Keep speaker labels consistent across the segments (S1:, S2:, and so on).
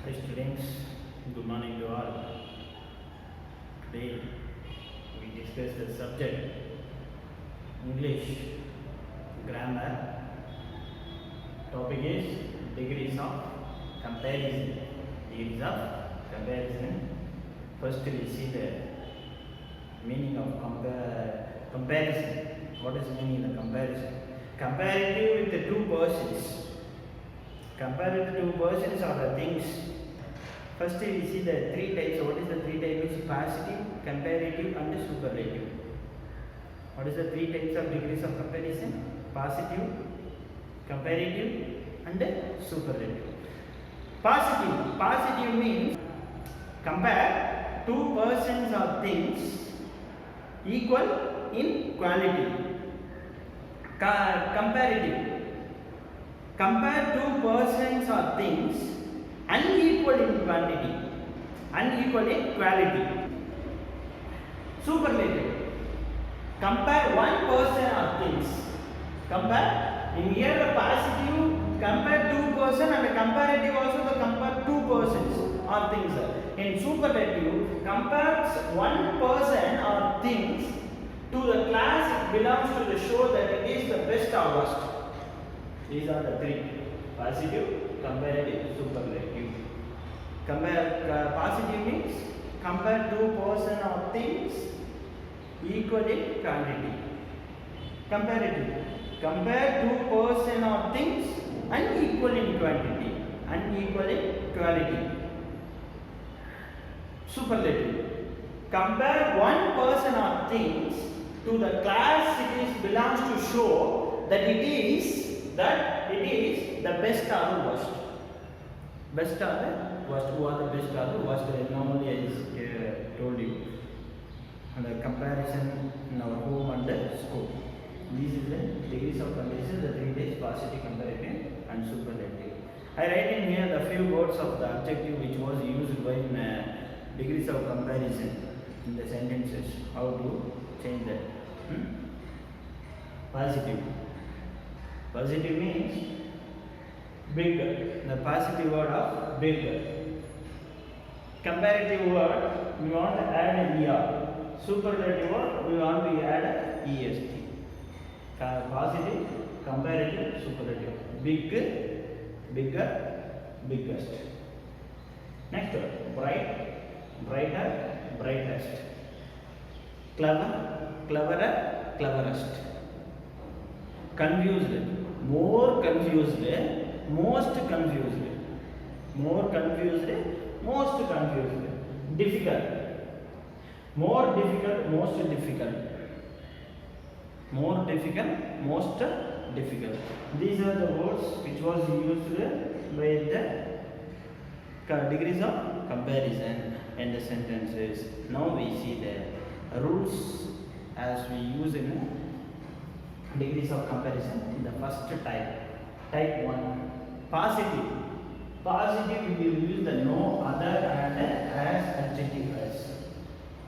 S1: Hi students, good morning to all. Today we discuss the subject English grammar. Topic is degrees of comparison. Degrees of comparison. First we see the meaning of comparison. What is the meaning of comparison? Comparative with the two persons. Compare the two persons or the things. First we see the three types. What is the three types? Positive, comparative and superlative. What is the three types of degrees of comparison? Positive, comparative and superlative. Positive means compare two persons or things equal in quality. Comparative, compare two persons or things unequal in quantity, unequal in quality. Superlative, compare one person or things. Compare, in here the positive compare two person and the comparative also the compare two persons or things. In superlative compares one person or things to the class it belongs to the show that it is the best or worst. These are the three: positive, comparative, superlative. Positive means compare two person or things equal in quantity. Comparative, compare two person or things unequal in quantity, unequal in quality. Superlative, compare one person or things to the class it belongs to show that it is the best or the worst. Best or the worst. Who are the best or the worst? Normally I just told you. And the comparison in our home and the school. These are the degrees of comparison, the three days: positive, comparative and superlative. I write in here the few words of the adjective which was used by degrees of comparison in the sentences. How to change that? Positive. Positive means bigger. The positive word of bigger. Comparative word we want to add an ER. Superlative word we want to add an EST. Positive, comparative, superlative. Big, bigger, biggest. Next word: bright, brighter, brightest. Clever, cleverer, cleverest. Confused, more confused, most confused. More confused, most confused. Difficult, more difficult, most difficult. More difficult, most difficult. These are the words which was used by the degrees of comparison in the sentences. Now we see the rules as we use in degrees of comparison in the first type. Type 1, positive. Positive we will use the no other and as adjective as.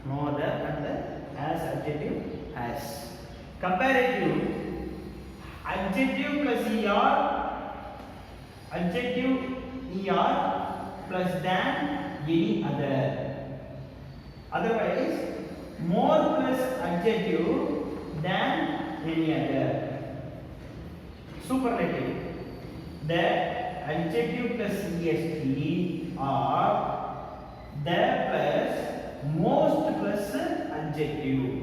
S1: No other and as adjective as. Comparative, adjective plus er, adjective er plus than any other. Otherwise, more plus adjective than any other. Superlative, the adjective plus est or the plus most plus adjective.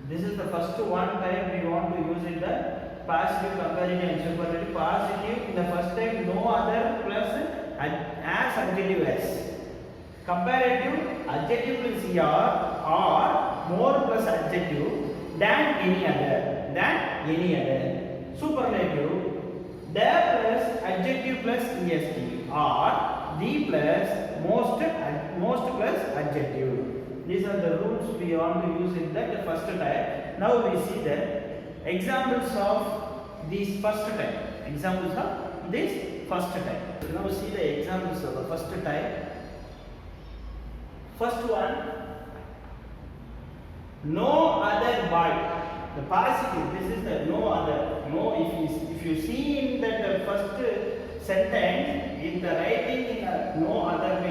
S1: This is the first one type we want to use in the positive, comparative and superlative. Positive in the first type no other plus as adjective as. Comparative, adjective plus er or more plus adjective than any other. Than any other. Superlative, the plus adjective plus est or the plus most plus adjective. These are the rules we want to use in the first type. Now we see the examples of these first type. Examples of this first type. Now see the examples of the first type. First one, no other boy. The positive, this is the no other. No, if you see in that first sentence, in the writing in no other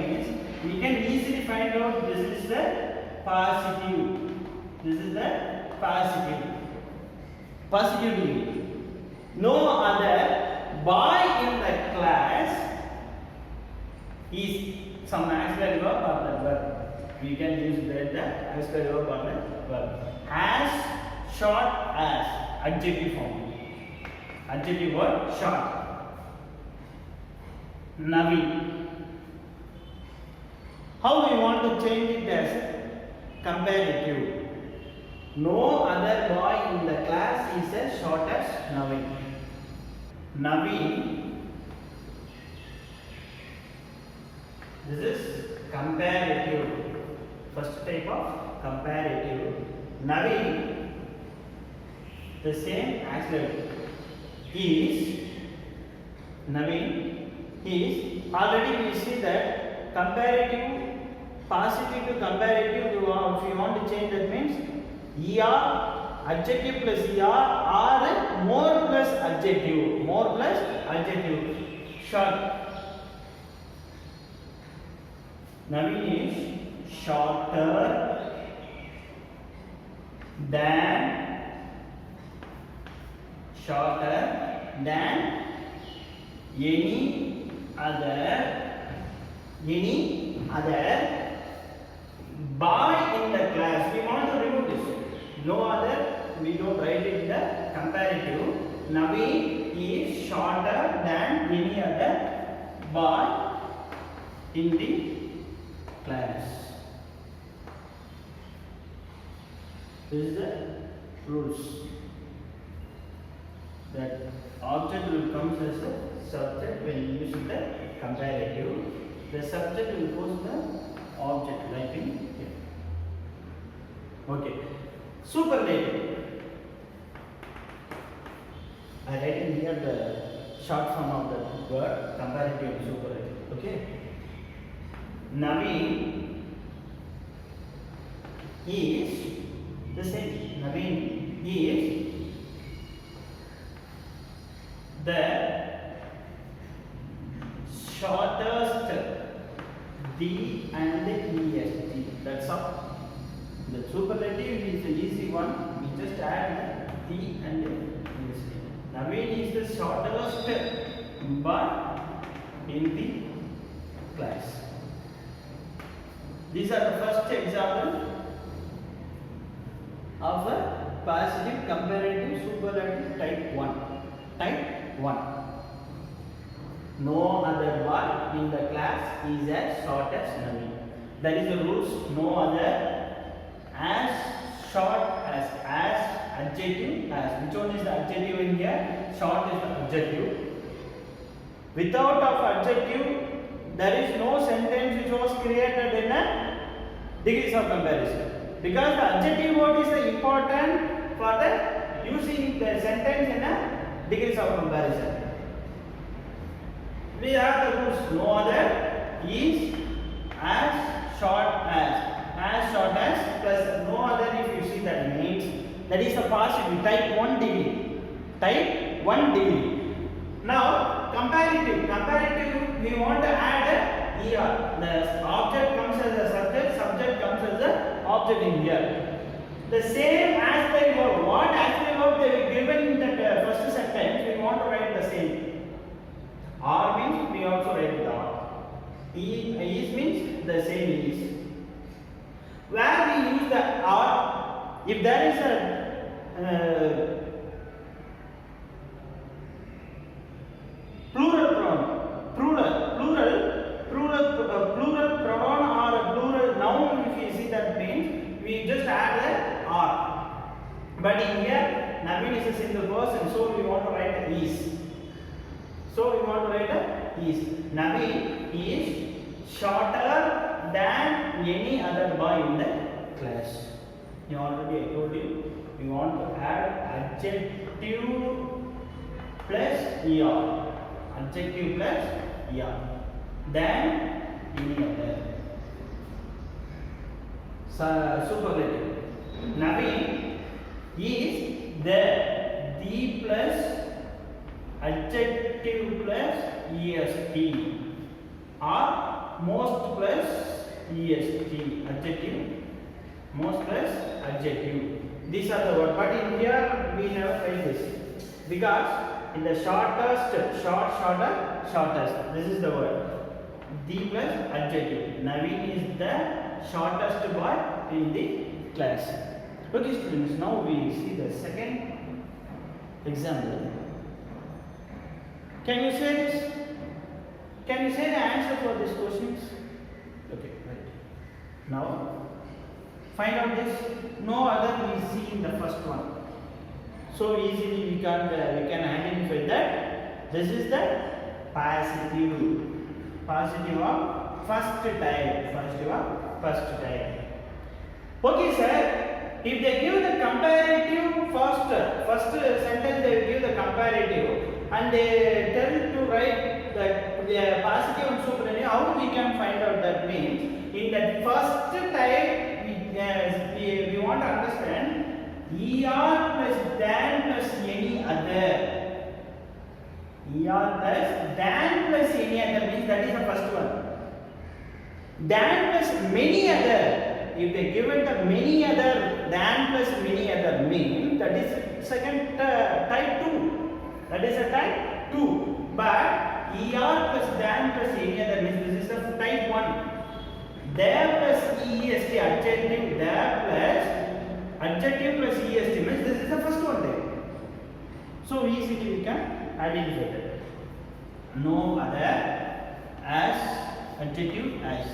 S1: find out this is the positive. This is the positive. Positive degree. No other boy in the class is some auxiliary verb or the verb. We can use the auxiliary verb or the verb. As short as, adjective form. Adjective word short. Naveen. How we want to change it as comparative? No other boy in the class is as short as Naveen. Naveen. This is comparative. First type of comparative. Naveen. The same auxiliary is Naveen is already we see that comparative, positive to comparative. If you want to change, that means ER, adjective plus ER or more plus adjective. More plus adjective. Short. Naveen is shorter than any other boy in the class. We want to remove this. No other, we don't write it in the comparative. Naveen is shorter than any other boy in the class. This is the rules. That object will come as a subject when you use the comparative. The subject will post the object like in here. Okay. Superlative. I write in here the short form of the word comparative and superlative. Okay. Naveen is the same. Naveen is the shortest. D and EST. That's all. The superlative is the easy one. We just add the D and EST. Naveen is the shortest but in the class. These are the first example of a positive comparative superlative type 1. Type 1. No other boy in the class is as short as Naveen. That is the rules. No other as short as adjective as. Which one is the adjective in here? Short is the adjective. Without of adjective, there is no sentence which was created in a degrees of comparison. Because the adjective word is the important for the using the sentence in a degrees of comparison. We have the rules. No other is as short as plus no other. If you see, that means that is the positive type 1 degree. Type 1 degree. Now comparative we want to add a ER. The object comes as a subject comes as a object in here. The same auxiliary verb. What auxiliary verb they were given in the first sentence, we want to write the same. R means we also write the R. Is means the same is. Where we use the R, if there is a plural pronoun or a plural noun, if you see, that means we just add a R. But in here, Naveen is a single person, so we want to write the is. So we want to write a is. Naveen is shorter than any other boy in the class. Already I told you, we want to add adjective plus ER. Adjective plus ER. Than any other. Superlative. Naveen is the plus adjective plus est or most plus est, adjective, most plus adjective. These are the words, but in here we never find this because in the shortest, shortest. This is the word. The plus adjective. Naveen is the shortest boy in the class. Okay, students. Now we see the second example. Can you say this? Can you say the answer for these questions? Okay, right. Now find out this. No other we see in the first one. So easily we can identify that this is the positive of first type. Okay, sir. If they give the comparative first sentence, they give the comparative and they tell to write that the positive and superlative. How we can find out that means in that first type we want to understand ER plus than plus any other. ER plus than plus any other means that is the first one. Than plus many other. If they give it the many other, than plus many other mean that is second type 2. That is a type 2. But ER plus than plus any other means this is the type 1. There plus EST adjective, there plus adjective plus EST means this is the first one there. So easily we can identify that. No other as adjective as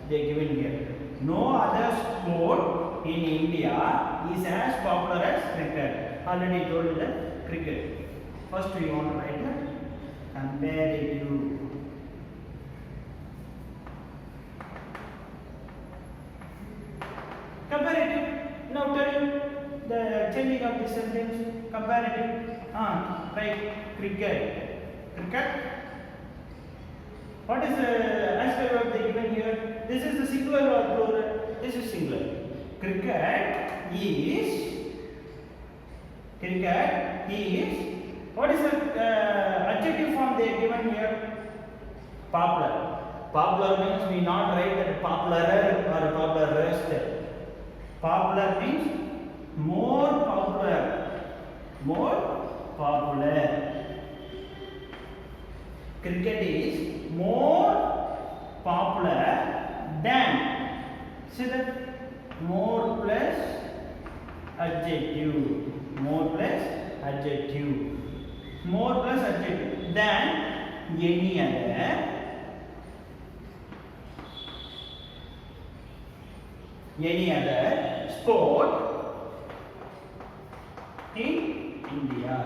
S1: they given here. No other sport in India is as popular as cricket. Already told you that cricket. First we want to write that comparative. Comparative. Now tell you the changing of the sentence. Comparative. Right. Cricket. Cricket. What is the aspect of the given here? This is the singular or plural? This is singular. Cricket is. What is the adjective form they are given here? Popular. Popular means we not write that popularer or popularest. Popular means more popular. Cricket is more popular than. See that? More plus adjective. Than any other sport in India.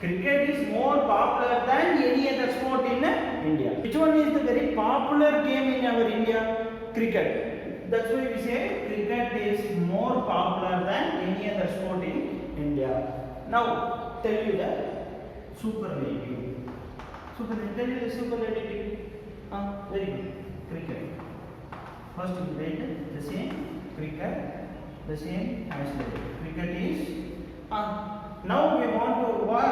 S1: Cricket is more popular than any other sport in India. Which one is the very popular game in our India? Cricket. That's why we say cricket is more popular than any other sport in India. Now tell you the superlative. Tell you the superlative. Very good. Cricket. First we write the same cricket, the same as well. Cricket is. Now we want to what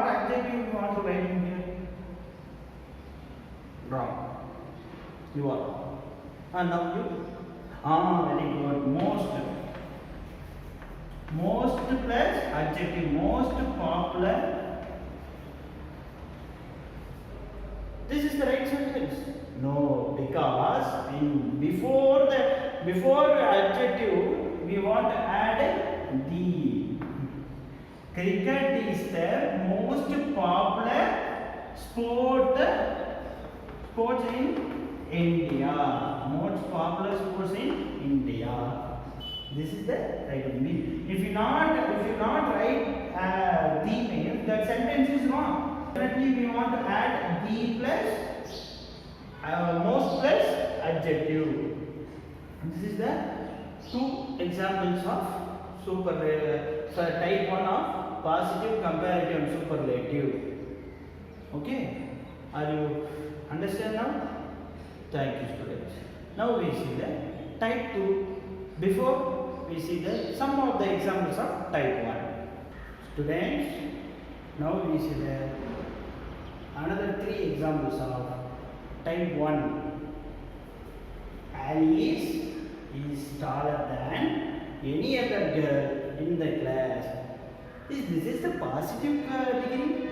S1: adjective we want to write in here? Wrong. You are. Now you. Very good. Most plus adjective. Most popular. This is the right sentence. No, because before adjective we want to add the. Cricket is the most popular sports in India. Most popular sports in India. This is the right mean. If you not write the means, that sentence is wrong. Definitely we want to add the plus most plus adjective. This is the two examples of type 1 of positive, comparative and superlative. Okay, are you understand now? Thank you, students. Now we see the type 2. Before we see some of the examples of type 1. Students, now we see another 3 examples of Type 1. Alice is taller than any other girl in the class. Is this the positive degree?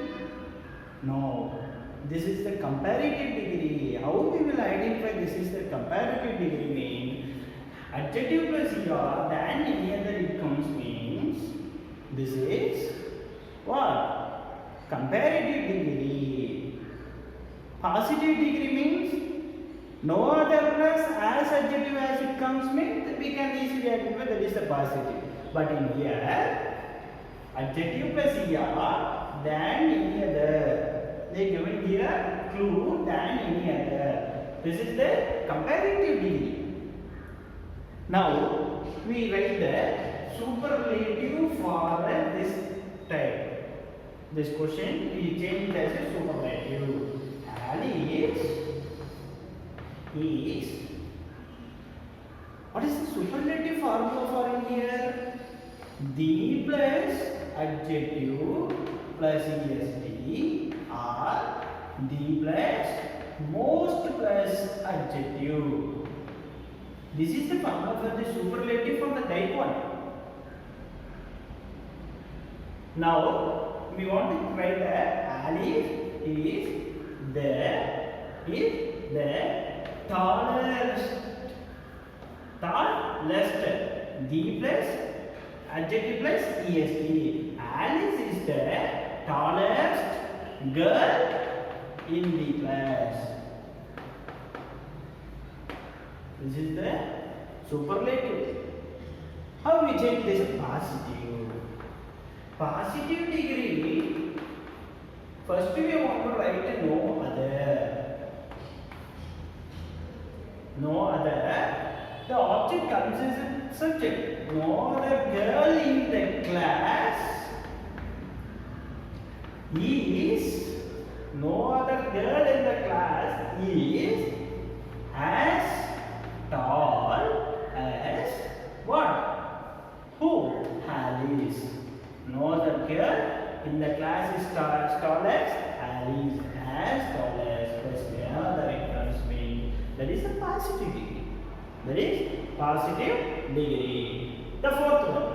S1: No. This is the comparative degree. How we will identify this is the comparative degree means adjective plus er than any other it comes means this is what? Comparative degree. Positive degree means no other plus as adjective as it comes means we can easily identify that is the positive. But in here adjective plus er than any other. They given here clue than any other. This is the comparative degree. Now we write the superlative for this type. This question we change it as a superlative. Alice is. What is the superlative formula for in here? The plus adjective plus est or the plus most plus adjective. This is the formula for the superlative for the type 1. Now we want to write that Alice is the tallest. The plus adjective plus est. Alice is the tallest girl in the class. This is the superlative. How we change this positive? Positive degree. First we want to write no other. No other. The object comes as a subject. No other girl in the class is. No other girl in the class is as tall as what? Who? Alice. No other girl in the class is as tall as Alice. As tall as plus another it means that is a positive degree. That is positive degree. The fourth one.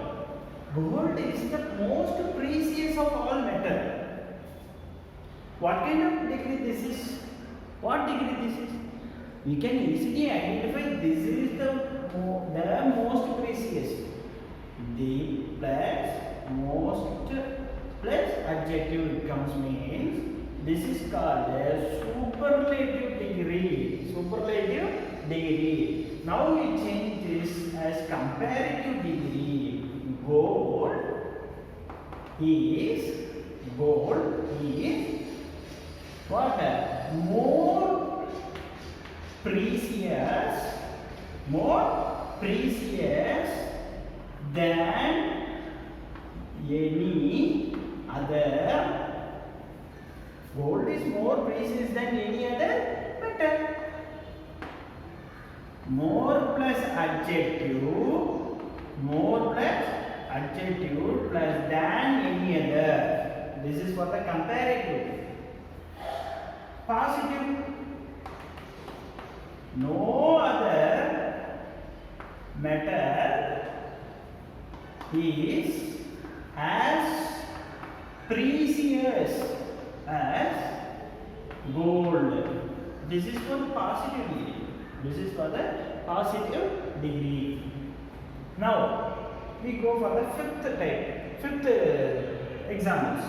S1: Gold is the most precious of all metal. What kind of degree this is? What degree this is? We can easily identify this is the most precious. The plus most plus adjective comes means this is called a superlative degree. Superlative degree. Now we change this as comparative degree. Gold is what? More precious than any other. Gold is more precious than any other metal. More plus adjective plus than any other. This is for the comparative. Positive. No other matter is as precious as gold. This is for the positive degree. This is for the positive degree. Now we go for the fifth examples.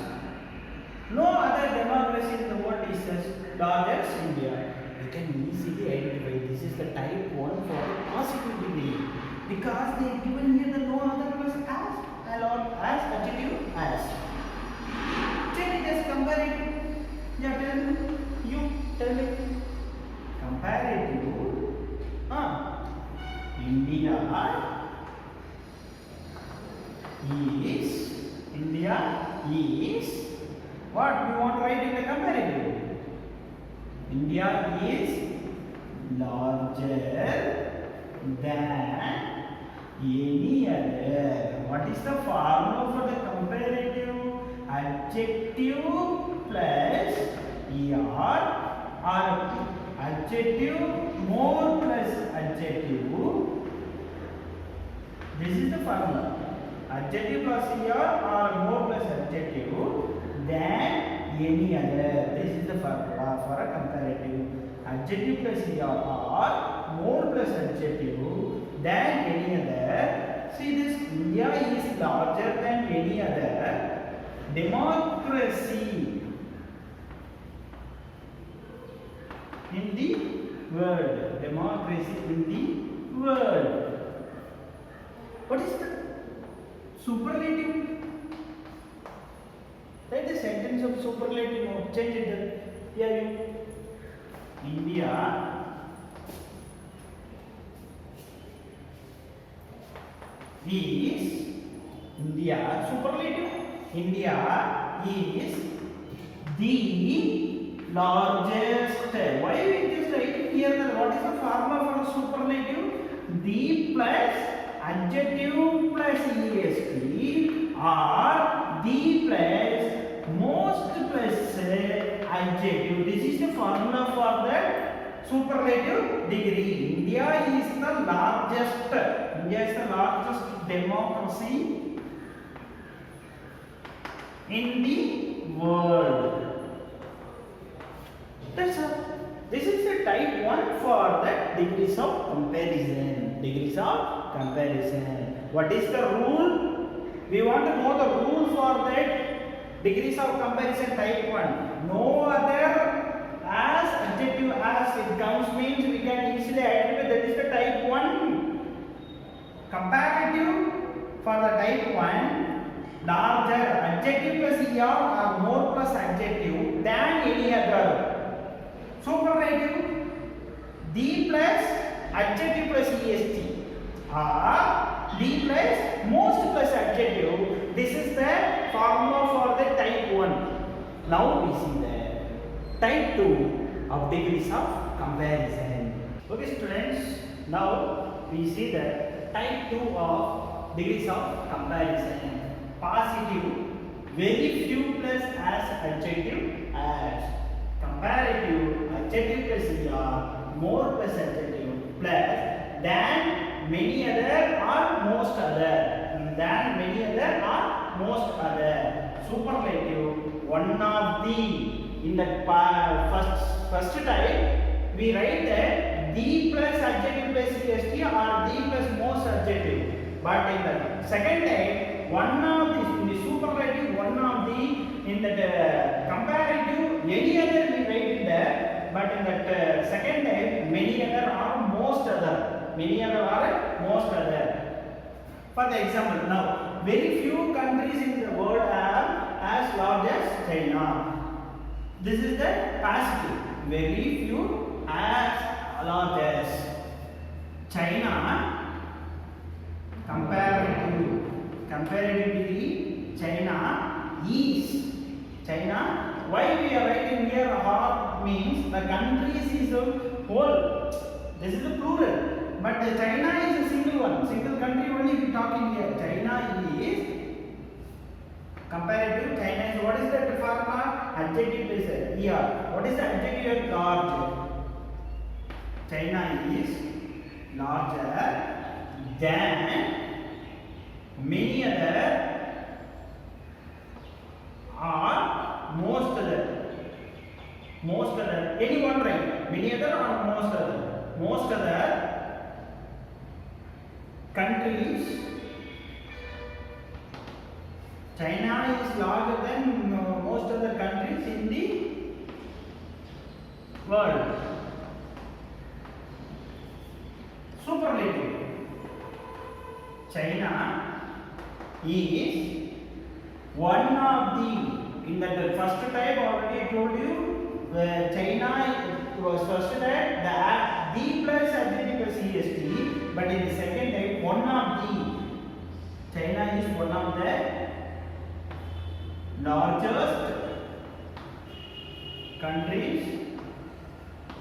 S1: No other democracy in the world is as large as India. You can easily identify this is the type 1 for the positive degree because they given here the no other plus as or as adjective as. Can you just compare it? Yeah, tell me. You tell me. Comparative. India is what we want to write in the comparative. India is larger than any other. What is the formula for the comparative? Adjective plus er or adjective more plus adjective. This is the formula. Adjective plus or more plus adjective than any other. This is the formula for a comparative. Adjective plus or more plus adjective than any other. See this, India is larger than any other democracy in the world. Democracy in the world. What is the superlative? Write the sentence of superlative. No, change it. Here you. India is superlative. India is the largest. Why it is writing here? What is the formula for superlative? The plus adjective plus est or the plus most plus adjective. This is the formula for the superlative degree. India is the largest. India is the largest democracy in the world. That's all. This is the type 1 for the degrees of comparison. Degrees of comparison. What is the rule? We want to know the rule for that degrees of comparison type 1. No other as adjective as it comes means we can easily identify that is the type 1. Comparative for the type 1, larger adjective plus or more plus adjective than any other. Superlative, the plus adjective plus est or the plus most plus adjective. This is the formula for the type 1. Now we see the type 2 of degrees of comparison. Okay students, now we see the type 2 of degrees of comparison. Positive, very few plus as adjective as. Comparative, adjective plus or more plus adjective plus than many other or most other. Than many other or most other. Superlative, one of the. In the first type we write that the plus adjective plus est or the plus most adjective. But in the second type, one of the, in the superlative, one of the, in the comparative, any other we write in there. But in the second type, many other or most other. Many other or most other. For the example, now, very few countries in the world are as large as China. This is the positive. Very few as large as China. Comparatively, China is. China. Why we are writing here or means the countries is a whole. This is a plural. But China is a single one. Single country only we talking here. China is. Comparative, China is, what is that formula? Adjective is here. What is the adjective? Large. China is larger than many other or most other. Most other. Anyone right? Many other or most other? Most other countries. China is larger than most other countries in the world. Superlative. China is one of the, in the first type already told you, China was first type, the plus adjective plus est, but in the second type, one of the, China is one of the largest countries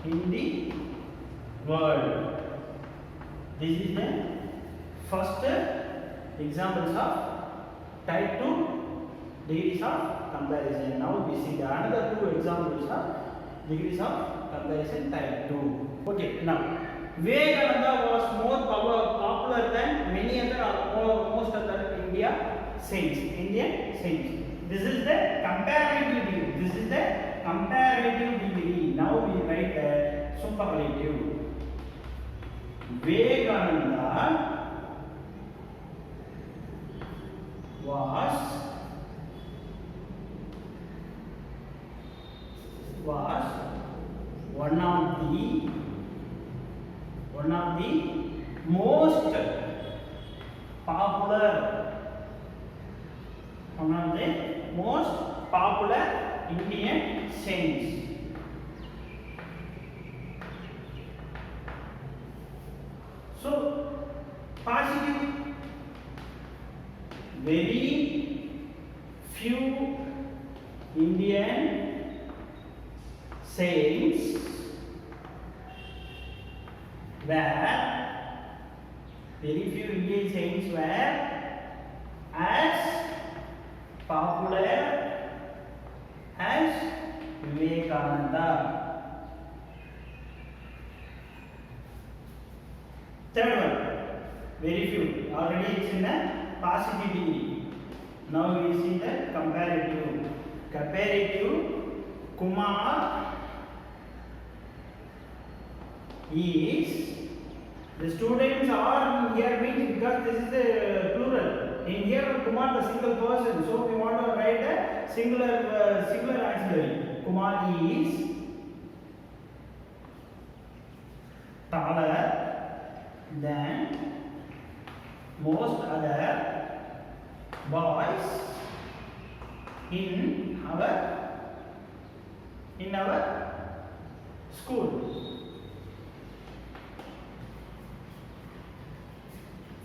S1: in the world. This is the first examples of type 2 degrees of comparison. Now we see the another two examples of degrees of comparison type 2. Okay, now Vivekananda was more popular than many other most other Indian saints. This is the comparative degree. This is the comparative degree. Now we write the superlative. Vivekananda was one of the most popular Indian saints. So positive, very few Indian saints were as popular as Vivekananda. Third one, very few. Already it's in a positive degree. Now we see the comparative. Kumar is, the students are here means because this is the plural. In here Kumar the single person, so we want to write a singular auxiliary. Kumar is taller than most other boys in our school.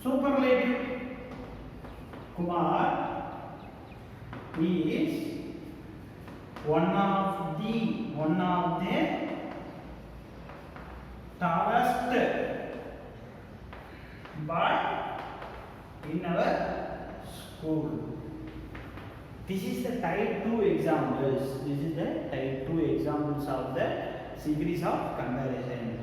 S1: Superlative, Kumar is one of the tallest boy in our school. This is the type 2 examples. This is the type 2 examples of the degrees of comparison.